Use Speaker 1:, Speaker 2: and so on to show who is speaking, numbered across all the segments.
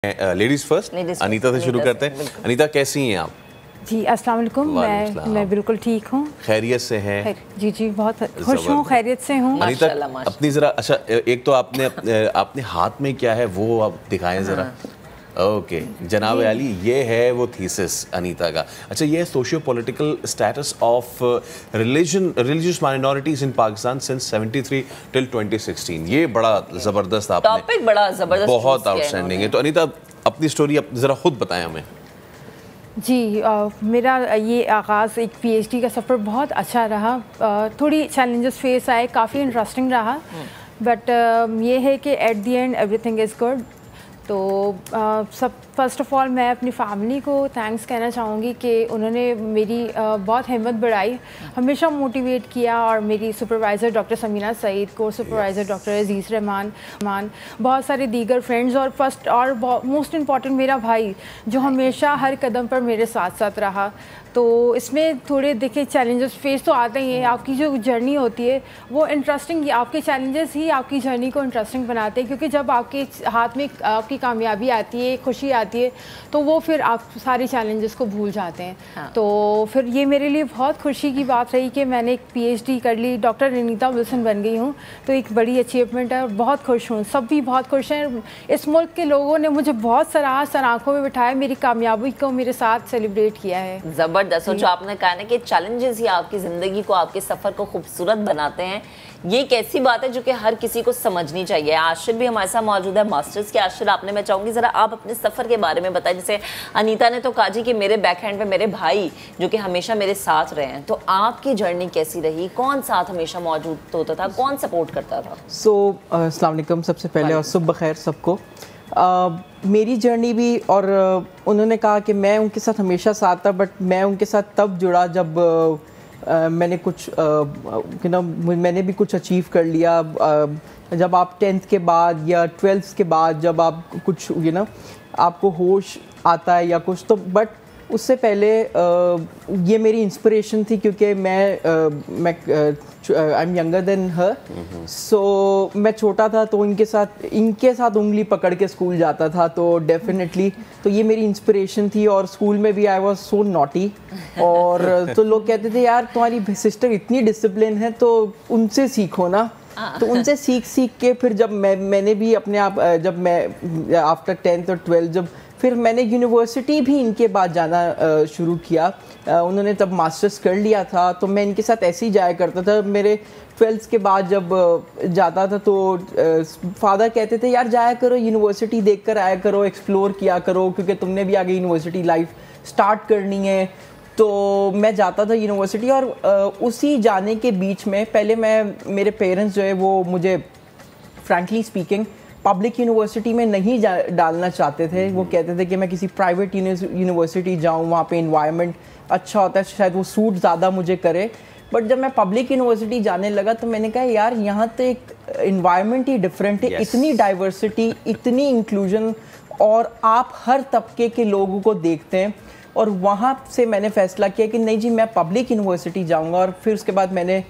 Speaker 1: Ladies first, Anita से शुरू करते हैं। अनीता, कैसी हैं आप?
Speaker 2: जी अस्सलाम वालेकुम। मैं बिल्कुल ठीक हूँ।
Speaker 1: खैरियत से हैं?
Speaker 2: जी जी, बहुत खुश हूँ, खैरियत से हूँ।
Speaker 1: अनीता, अपनी जरा, अच्छा एक तो आपने हाथ में क्या है वो आप दिखाएं जरा। ओके, जनाब अली, ये है वो थीसिस अनीता का। अच्छा, ये socio political status of religious minorities in Pakistan since 73 till 2016। ये बड़ा जबरदस्त आपने
Speaker 3: टॉपिक, बड़ा जबरदस्त, बहुत
Speaker 1: आउटस्टैंडिंग है। तो अनीता, अपनी स्टोरी जरा खुद बताएं हमें।
Speaker 2: जी, मेरा ये आगाज़ एक पीएचडी का सफ़र बहुत अच्छा रहा। थोड़ी चैलेंजेस फेस आए, काफ़ी इंटरेस्टिंग रहा, बट ये है कि at the end everything is good. तो सब फर्स्ट ऑफ़ ऑल मैं अपनी फैमिली को थैंक्स कहना चाहूँगी कि उन्होंने मेरी बहुत हिम्मत बढ़ाई, हमेशा मोटिवेट किया। और मेरी supervisor doctor Sameena Saeed, course supervisor doctor Aziz Rahman, बहुत सारे दीगर फ्रेंड्स, और फर्स्ट और मोस्ट इम्पॉर्टेंट मेरा भाई, जो हमेशा हर कदम पर मेरे साथ साथ रहा। तो इसमें थोड़े देखिए चैलेंजेस फेस तो आते ही हैं। आपकी जो जर्नी होती है वो इंटरेस्टिंग, आपके चैलेंजेस ही आपकी जर्नी को इंटरेस्टिंग बनाते हैं, क्योंकि जब आपके हाथ में आपकी कामयाबी आती है, खुशी आती है, तो वो फिर आप सारे चैलेंजेस को भूल जाते हैं। हाँ। तो फिर ये मेरे लिए बहुत खुशी की बात रही कि मैंने एक पीएचडी कर ली, डॉक्टर अनीता विल्सन बन गई हूँ। तो एक बड़ी अचीवमेंट है और बहुत खुश हूँ। सब भी बहुत खुश हैं। इस मुल्क के लोगों ने मुझे बहुत सराहा, सर आँखों में बिठाया, मेरी कामयाबी को मेरे साथ सेलिब्रेट किया है।
Speaker 3: जबरदस्त। जो आपने कहा ना कि चैलेंजेस ही आपकी ज़िंदगी को, आपके सफ़र को खूबसूरत बनाते हैं, ये एक ऐसी बात है जो कि हर किसी को समझनी चाहिए। आशिर भी हमारे साथ मौजूद है, मास्टर्स के आशिर। आपने, मैं चाहूँगी ज़रा आप अपने सफ़र के बारे में बताएं। जैसे अनीता ने तो कहा जी कि मेरे बैक हैंड पे मेरे भाई जो कि हमेशा मेरे साथ रहे हैं, तो आपकी जर्नी कैसी रही? कौन साथ हमेशा मौजूद होता था, कौन सपोर्ट करता था?
Speaker 4: अस्सलाम वालेकुम सबसे पहले, और सुबह खैर सबको। मेरी जर्नी भी, और उन्होंने कहा कि मैं उनके साथ हमेशा साथ था, बट मैं उनके साथ तब जुड़ा जब मैंने कुछ मैंने भी कुछ अचीव कर लिया। जब आप 10th के बाद या 12th के बाद जब आप कुछ आपको होश आता है या कुछ, तो बट उससे पहले ये मेरी इंस्पिरेशन थी, क्योंकि मैं आई एम यंगर देन हर। सो मैं छोटा था तो इनके साथ उंगली पकड़ के स्कूल जाता था, तो डेफिनेटली तो ये मेरी इंस्पिरेशन थी। और स्कूल में भी आई वाज सो नॉटी, और तो लोग कहते थे यार तुम्हारी सिस्टर इतनी डिसिप्लिन है तो उनसे सीखो ना। तो उनसे सीख के फिर जब मैंने भी अपने आप, जब मैं आफ्टर 10th और 12th, जब फिर मैंने यूनिवर्सिटी भी इनके बाद जाना शुरू किया। उन्होंने तब मास्टर्स कर लिया था, तो मैं इनके साथ ऐसे ही जाया करता था। मेरे 12th के बाद जब जाता था तो फादर कहते थे यार जाया करो यूनिवर्सिटी, देख कर आया करो, एक्सप्लोर किया करो, क्योंकि तुमने भी आगे यूनिवर्सिटी लाइफ स्टार्ट करनी है। तो मैं जाता था यूनिवर्सिटी, और उसी जाने के बीच में पहले मेरे पेरेंट्स जो है वो मुझे फ्रैंकली स्पीकिंग पब्लिक यूनिवर्सिटी में नहीं डालना चाहते थे। वो कहते थे कि मैं किसी प्राइवेट यूनिवर्सिटी जाऊँ, वहाँ पे इन्वायरमेंट अच्छा होता है, शायद वो सूट ज़्यादा मुझे करे। बट जब मैं पब्लिक यूनिवर्सिटी जाने लगा तो मैंने कहा यार यहाँ तो एक इन्वायरमेंट ही डिफरेंट है। yes. इतनी डाइवर्सिटी, इतनी इंक्लूजन, और आप हर तबके के लोगों को देखते हैं। और वहाँ से मैंने फ़ैसला किया कि नहीं जी, मैं पब्लिक यूनिवर्सिटी जाऊँगा। और फिर उसके बाद मैंने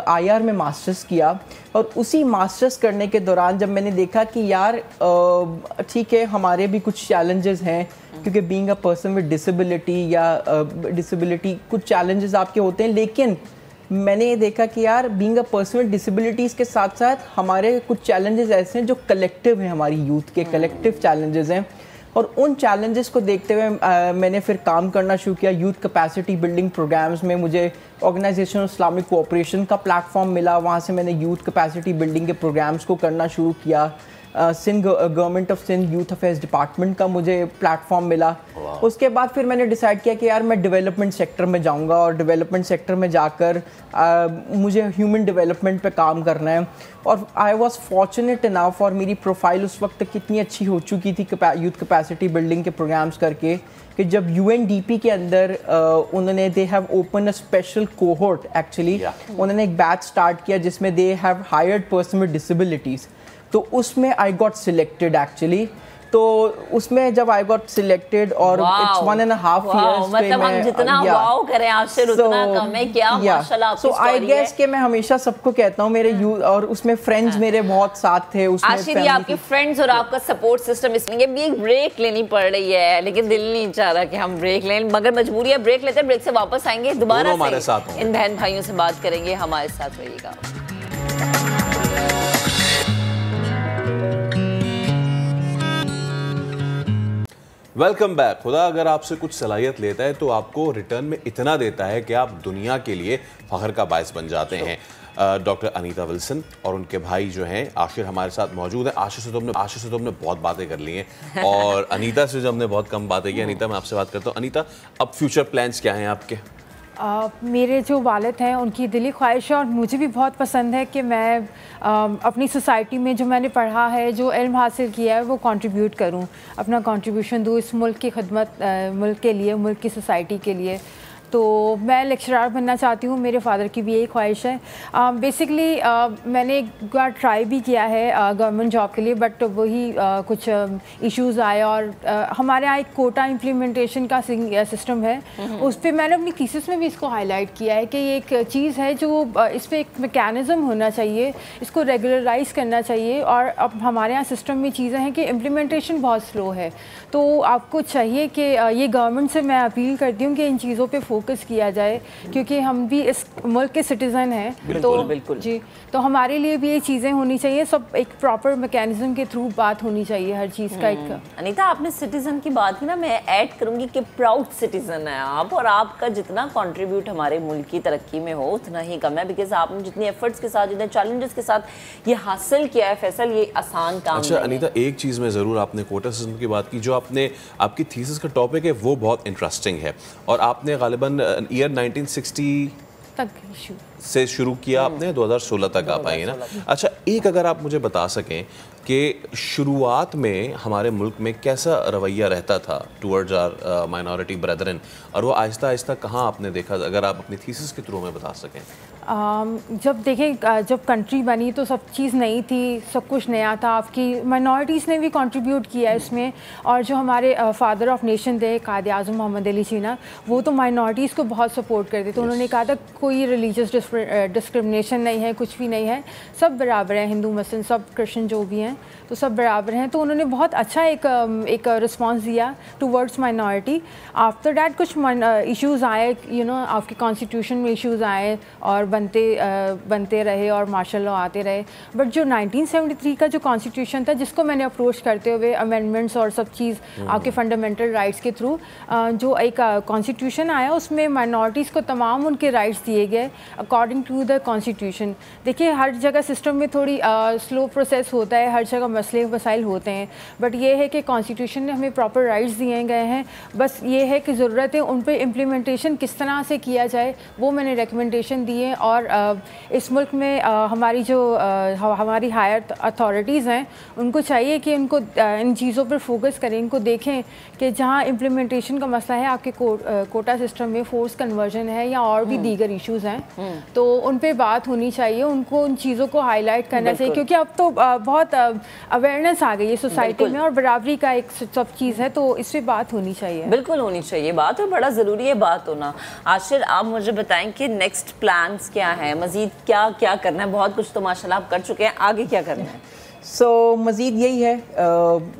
Speaker 4: IR में मास्टर्स किया। और उसी मास्टर्स करने के दौरान जब मैंने देखा कि यार ठीक है, हमारे भी कुछ चैलेंजेस हैं, क्योंकि being a person with disability या डिसेबिलिटी कुछ चैलेंजेस आपके होते हैं। लेकिन मैंने ये देखा कि यार being a person with disabilities के साथ साथ हमारे कुछ चैलेंजेस ऐसे हैं जो कलेक्टिव हैं, हमारी यूथ के कलेक्टिव चैलेंजेस हैं। और उन चैलेंजेस को देखते हुए मैंने फिर काम करना शुरू किया। यूथ कैपेसिटी बिल्डिंग प्रोग्राम्स में मुझे ऑर्गेनाइजेशन इस्लामिक कोऑपरेशन का प्लेटफॉर्म मिला। वहाँ से मैंने यूथ कैपेसिटी बिल्डिंग के प्रोग्राम्स को करना शुरू किया। Sindh government of Sindh youth affairs department का मुझे प्लेटफॉर्म मिला। उसके बाद फिर मैंने डिसाइड किया कि यार मैं डेवलपमेंट सेक्टर में जाऊंगा, और डेवलपमेंट सेक्टर में जाकर मुझे ह्यूमन डेवलपमेंट पे काम करना है। और आई वाज फॉर्चुनेट इनफ, और मेरी प्रोफाइल उस वक्त कितनी अच्छी हो चुकी थी यूथ कैपेसिटी बिल्डिंग के प्रोग्राम्स करके, कि जब UNDP के अंदर उन्होंने they have open a special cohort, actually उन्होंने एक बैच स्टार्ट किया जिसमें they have hired person with disabilities. तो उसमें आई गॉट सिलेक्टेड एक्चुअली। तो उसमें जब आई गॉट सिलेक्टेड और इट्स 1.5 years
Speaker 3: मतलब हम जितना वाओ करें आशिर उतना कम है क्या माशाल्लाह आपकी स्टोरी है।
Speaker 4: आई गेस कि मैं हमेशा सबको कहता हूँ मेरे यूथ और उसमें फ्रेंड्स मेरे बहुत साथ थे उसमें।
Speaker 3: आशिर ये आपके फ्रेंड्स और आपका सपोर्ट सिस्टम इसलिए भी एक ब्रेक लेनी पड़ रही है, लेकिन दिल नहीं चाह रहा कि हम ब्रेक लें, मगर मजबूरी है। ब्रेक लेते हैं, ब्रेक से वापस आएंगे, दोबारा
Speaker 1: हमारे साथ
Speaker 3: इन बहन भाइयों से बात करेंगे। हमारे साथ रहिएगा।
Speaker 1: Welcome back. खुदा अगर आपसे कुछ सलाहियत लेता है तो आपको रिटर्न में इतना देता है कि आप दुनिया के लिए फख्र का बायस बन जाते हैं। डॉक्टर अनीता विल्सन और उनके भाई जो हैं आशिर हमारे साथ मौजूद है। आशिर से तो हमने बहुत बातें कर ली हैं और अनीता से जो हमने बहुत कम बातें की। अनीता, मैं आपसे बात करता हूँ। अनीता, अब फ्यूचर प्लान्स क्या हैं आपके?
Speaker 2: मेरे जो वालिद हैं उनकी दिली ख्वाहिश है और मुझे भी बहुत पसंद है कि मैं अपनी सोसाइटी में जो मैंने पढ़ा है, जो इल्म हासिल किया है, वो कंट्रीब्यूट करूं, अपना कंट्रीब्यूशन दूं इस मुल्क की खिदमत, मुल्क के लिए, मुल्क की सोसाइटी के लिए। तो मैं लेक्चरार बनना चाहती हूँ, मेरे फादर की भी यही ख्वाहिश है। बेसिकली मैंने एक बार ट्राई भी किया है गवर्नमेंट जॉब के लिए, बट वही कुछ इश्यूज़ आए और हमारे यहाँ एक कोटा इम्प्लीमेंटेशन का सिस्टम है, उस पर मैंने अपनी थीसिस में भी इसको हाईलाइट किया है कि ये एक चीज़ है जो इस पर एक मैकेनिज़्म होना चाहिए, इसको रेगुलराइज करना चाहिए। और अब हमारे यहाँ सिस्टम में चीज़ें हैं कि इम्प्लीमेंटेशन बहुत स्लो है, तो आपको चाहिए कि ये गवर्नमेंट से मैं अपील करती हूँ कि इन चीज़ों पे फोकस किया जाए, क्योंकि हम भी इस मुल्क के सिटीज़न हैं। तो
Speaker 3: बिल्कुल
Speaker 2: जी, तो हमारे लिए भी ये चीज़ें होनी चाहिए, सब एक प्रॉपर मैकेनिज्म के थ्रू बात होनी चाहिए हर चीज़ का। एक
Speaker 3: अनीता, आपने सिटीज़न की बात की ना, मैं ऐड करूँगी कि प्राउड सिटीज़न है आप, और आपका जितना कंट्रीब्यूट हमारे मुल्क की तरक्की में हो उतना ही कम है, बिकॉज आपने जितनी एफर्ट्स के साथ, जितने चैलेंजेस के साथ ये हासिल किया है फैसल, ये आसान काम
Speaker 1: अच्छा अनीता, एक चीज़ में ज़रूर, आपने कोटा सिस्टम की बात की, जो आपने आपकी थीसिस का टॉपिक है वो बहुत इंटरेस्टिंग है और आपने गालिबन ईयर 1960
Speaker 2: तक
Speaker 1: से शुरू किया, आपने 2016 तक आ पाएंगे ना। अच्छा, एक अगर आप मुझे बता सकें कि शुरुआत में हमारे मुल्क में कैसा रवैया रहता था टुवर्ड्स आवर माइनॉरिटी ब्रदरन, और वो आहिस्ता आहिस्ता कहाँ आपने देखा, अगर आप अपनी थीसिस के थ्रू में बता सकें?
Speaker 2: जब देखें, जब कंट्री बनी तो सब चीज़ नई थी, सब कुछ नया था। आपकी माइनॉरिटीज़ ने भी कंट्रीब्यूट किया है इसमें, और जो हमारे फादर ऑफ नेशन थे कायद आज़म मोहम्मद अली जिन्ना, वो तो माइनॉरिटीज़ को बहुत सपोर्ट करते थे। उन्होंने कहा था कोई रिलीजियस डिस्क्रिमिनेशन नहीं है, कुछ भी नहीं है, सब बराबर हैं, हिंदू मुस्लिम सब क्रिश्चियन जो भी हैं तो सब बराबर हैं। तो उन्होंने बहुत अच्छा एक रिस्पॉन्स दिया टूवर्ड्स माइनॉरिटी। आफ्टर डैट कुछ इश्यूज़ आए, आपके कॉन्स्टिट्यूशन में इश्यूज़ आए और बनते रहे और मार्शल लॉ आते रहे। बट जो 1973 का जो कॉन्स्टिट्यूशन था, जिसको मैंने अप्रोच करते हुए अमेंडमेंट्स और सब चीज़ आपके फंडामेंटल राइट्स के थ्रू जो एक कॉन्स्टिट्यूशन आया, उसमें माइनॉरिटीज़ को तमाम उनके राइट्स दिए गए अकॉर्डिंग टू द कॉन्स्टिट्यूशन। देखिए, हर जगह सिस्टम में थोड़ी स्लो प्रोसेस होता है, हर जगह मसले मसाइल होते हैं, बट ये है कि कॉन्स्टिट्यूशन ने हमें प्रॉपर राइट्स दिए गए हैं। बस ये है कि ज़रूरत है उन पर इम्प्लीमेंटेशन किस तरह से किया जाए, वो मैंने रिकमेंडेशन दिए। और इस मुल्क में हमारी जो हमारी हायर अथॉरिटीज़ हैं, उनको चाहिए कि उनको इन चीज़ों पर फोकस करें, इनको देखें कि जहाँ इम्प्लीमेंटेशन का मसला है, आपके कोटा सिस्टम में फोर्स कन्वर्जन है या और भी दीगर इश्यूज़ हैं, तो उन पर बात होनी चाहिए, उनको उन चीज़ों को हाईलाइट करना चाहिए, क्योंकि अब तो बहुत अवेयरनेस आ गई है सोसाइटी में और बराबरी का एक सब चीज़ है, तो इस पर बात होनी चाहिए।
Speaker 3: बिल्कुल होनी चाहिए बात, और बड़ा ज़रूरी है बात होना। आशिर, आप मुझे बताएं कि नेक्स्ट प्लान्स क्या है, मज़ीद क्या क्या करना है? बहुत कुछ तो माशाल्लाह आप कर चुके हैं, आगे क्या करना है?
Speaker 4: मज़ीद यही है,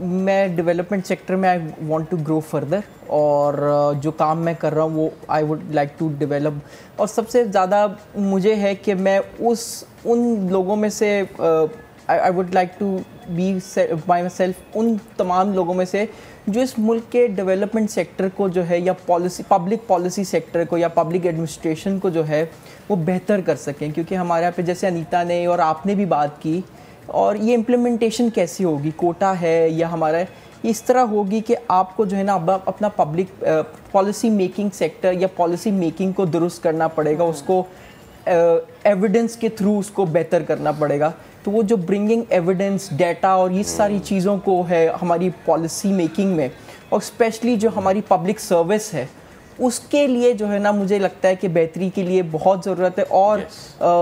Speaker 4: मैं डेवलपमेंट सेक्टर में I want to grow further, और जो काम मैं कर रहा हूँ वो I would like to develop. और सबसे ज़्यादा मुझे है कि मैं उन लोगों में से I would like to be by myself, उन तमाम लोगों में से जो इस मुल्क के डेवलपमेंट सेक्टर को जो है, या पब्लिक पॉलिसी सेक्टर को या पब्लिक एडमिनिस्ट्रेशन को जो है वो बेहतर कर सकें। क्योंकि हमारे यहाँ पे जैसे अनीता ने और आपने भी बात की, और ये इम्प्लीमेंटेशन कैसी होगी, कोटा है या हमारा, इस तरह होगी कि आपको जो है ना अपना पब्लिक पॉलिसी मेकिंग सेक्टर या पॉलिसी मेकिंग को दुरुस्त करना पड़ेगा, उसको एविडेंस के थ्रू उसको बेहतर करना पड़ेगा। तो वो जो ब्रिंगिंग एविडेंस, डाटा और ये सारी चीज़ों को है हमारी पॉलिसी मेकिंग में, और स्पेशली जो हमारी पब्लिक सर्विस है उसके लिए जो है ना मुझे लगता है कि बेहतरी के लिए बहुत ज़रूरत है। और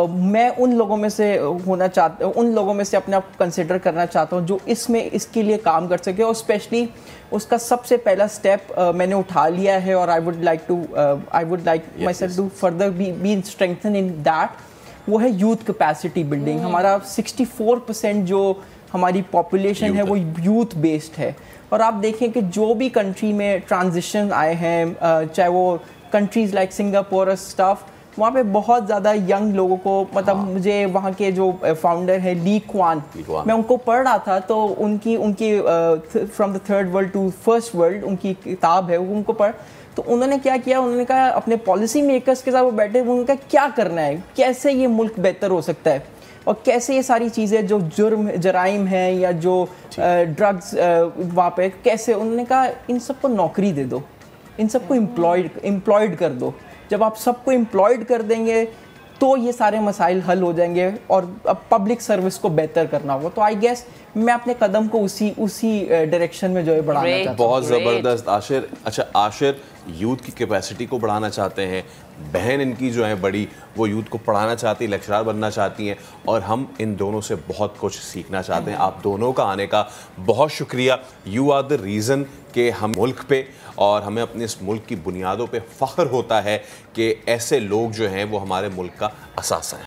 Speaker 4: मैं उन लोगों में से होना चाहता हूँ, उन लोगों में से अपने आप कंसिडर करना चाहता हूँ जो इसमें इसके लिए काम कर सके। और स्पेशली उसका सबसे पहला स्टेप मैंने उठा लिया है और I would like myself to further be strengthen in that. वो है यूथ कैपेसिटी बिल्डिंग। हमारा 64% जो हमारी पॉपुलेशन है वो यूथ बेस्ड है। और आप देखें कि जो भी कंट्री में ट्रांजिशन आए हैं, चाहे वो कंट्रीज़ लाइक सिंगापुर और स्टफ, वहाँ पे बहुत ज़्यादा यंग लोगों को, मतलब मुझे वहाँ के जो फाउंडर है ली क्वान, मैं उनको पढ़ रहा था तो उनकी from the third world to first world उनकी किताब है, वो उनको पढ़, तो उन्होंने क्या किया, उन्होंने कहा अपने पॉलिसी मेकर्स के साथ वो बैठे, उन्होंने कहा क्या करना है, कैसे ये मुल्क बेहतर हो सकता है और कैसे ये सारी चीज़ें जो जराइम हैं या जो ड्रग्स वहाँ पे कैसे, उन्होंने कहा इन सबको नौकरी दे दो, इन सबको एम्प्लॉयड कर दो। जब आप सबको एम्प्लॉयड कर देंगे तो ये सारे मसाइल हल हो जाएंगे और अब पब्लिक सर्विस को बेहतर करना होगा। तो आई गेस मैं अपने कदम को उसी डायरेक्शन में जो है बढ़ाना चाहता हूँ।
Speaker 1: बहुत ज़बरदस्त आशिर। अच्छा आशिर यूथ की कैपेसिटी को बढ़ाना चाहते हैं, बहन इनकी जो है बड़ी वो यूथ को पढ़ाना चाहती है, लेक्चरर बनना चाहती हैं, और हम इन दोनों से बहुत कुछ सीखना चाहते हैं। आप दोनों का आने का बहुत शुक्रिया। यू आर द रीज़न कि हम मुल्क पे और हमें अपने इस मुल्क की बुनियादों पे फ़ख्र होता है कि ऐसे लोग जो हैं वो हमारे मुल्क का असासा हैं।